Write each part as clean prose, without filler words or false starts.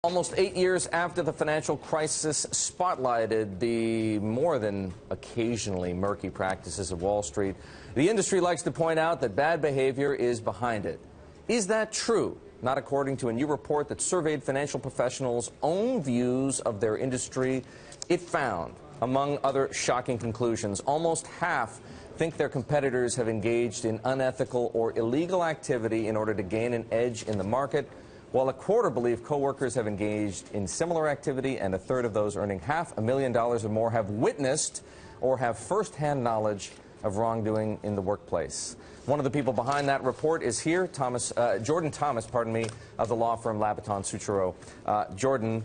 Almost 8 years after the financial crisis spotlighted the more than occasionally murky practices of Wall Street, the industry likes to point out that bad behavior is behind it. Is that true? Not according to a new report that surveyed financial professionals' own views of their industry. It found, among other shocking conclusions, almost half think their competitors have engaged in unethical or illegal activity in order to gain an edge in the market, while a quarter believe coworkers have engaged in similar activity, and a third of those earning $500,000 or more have witnessed or have firsthand knowledge of wrongdoing in the workplace. One of the people behind that report is here, Jordan Thomas, of the law firm Labaton, Sucharow. Jordan,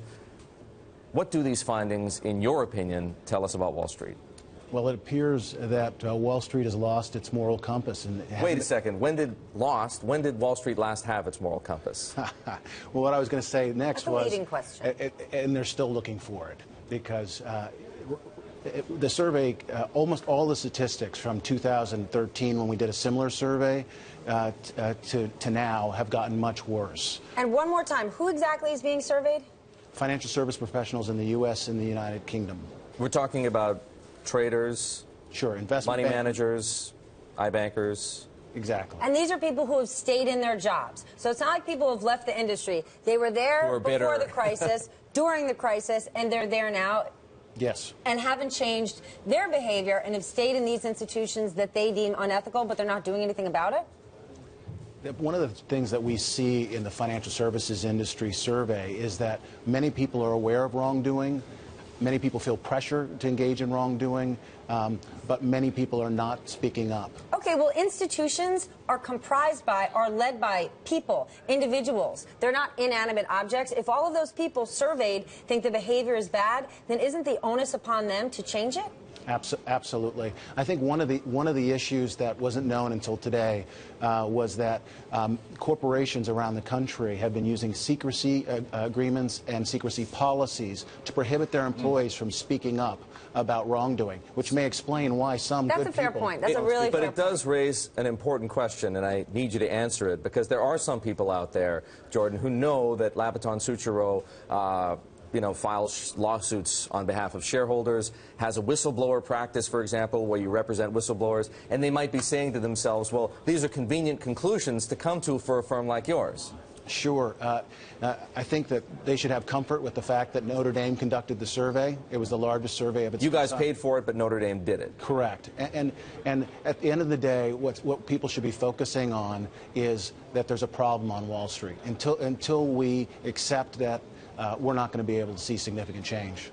what do these findings, in your opinion, tell us about Wall Street? Well, it appears that Wall Street has lost its moral compass. Wait a second. When did Wall Street last have its moral compass? Well, what I was going to say next was... That's a leading question. And they're still looking for it, because the survey, almost all the statistics from 2013, when we did a similar survey, to now have gotten much worse. And one more time, who exactly is being surveyed? Financial service professionals in the U.S. and the United Kingdom. We're talking about traders, sure, investment money managers, iBankers. Exactly. And these are people who have stayed in their jobs. So it's not like people who have left the industry. They were there before the crisis, during the crisis, and they're there now. Yes. And haven't changed their behavior and have stayed in these institutions that they deem unethical, but they're not doing anything about it? One of the things that we see in the financial services industry survey is that many people are aware of wrongdoing. Many people feel pressure to engage in wrongdoing, but many people are not speaking up. Okay, well, institutions are led by people, individuals. They're not inanimate objects. If all of those people surveyed think the behavior is bad, then isn't the onus upon them to change it? Absolutely. I think one of the issues that wasn't known until today was that corporations around the country have been using secrecy agreements and secrecy policies to prohibit their employees from speaking up about wrongdoing, which may explain why some good people... That's a fair point. That's a really fair point. But it does raise an important question, and I need you to answer it, because there are some people out there, Jordan, who know that Labaton Sucharow files lawsuits on behalf of shareholders, has a whistleblower practice, for example, where you represent whistleblowers, and they might be saying to themselves, well, these are convenient conclusions to come to for a firm like yours. Sure. I think that they should have comfort with the fact that Notre Dame conducted the survey. It was the largest survey of its kind. You guys paid for it, but Notre Dame did it. Correct. And at the end of the day, what people should be focusing on is that there's a problem on Wall Street. Until we accept that, we're not going to be able to see significant change.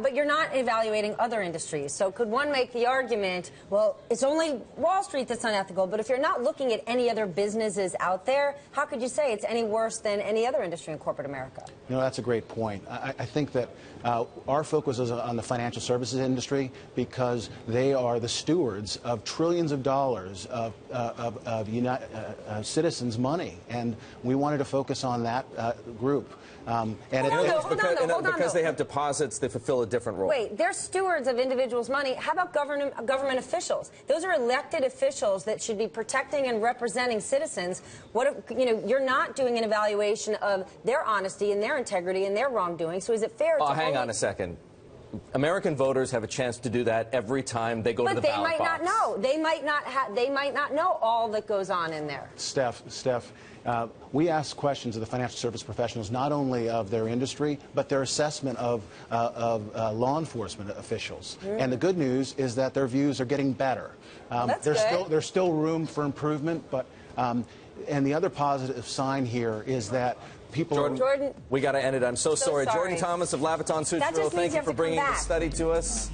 But you're not evaluating other industries. So could one make the argument, well, it's only Wall Street that's unethical, but if you're not looking at any other businesses out there, how could you say it's any worse than any other industry in corporate America? You know, that's a great point. I think that our focus is on the financial services industry because they are the stewards of trillions of dollars of citizens' money, and we wanted to focus on that group. Because they have deposits, they fulfill a different role. Wait, they're stewards of individuals' money. How about government officials? Those are elected officials that should be protecting and representing citizens. What if, you're not doing an evaluation of their honesty and their integrity and their wrongdoing? So is it fair to hang on a second. American voters have a chance to do that every time they go to the ballot box. But they might not know. They might not know all that goes on in there. Steph, we ask questions of the financial service professionals, not only of their industry, but their assessment of law enforcement officials. And the good news is that their views are getting better. There's still room for improvement, but and the other positive sign here is that Jordan, we got to end it. I'm so sorry. Jordan Thomas of Labaton Sucharow, thank you for bringing this study to us.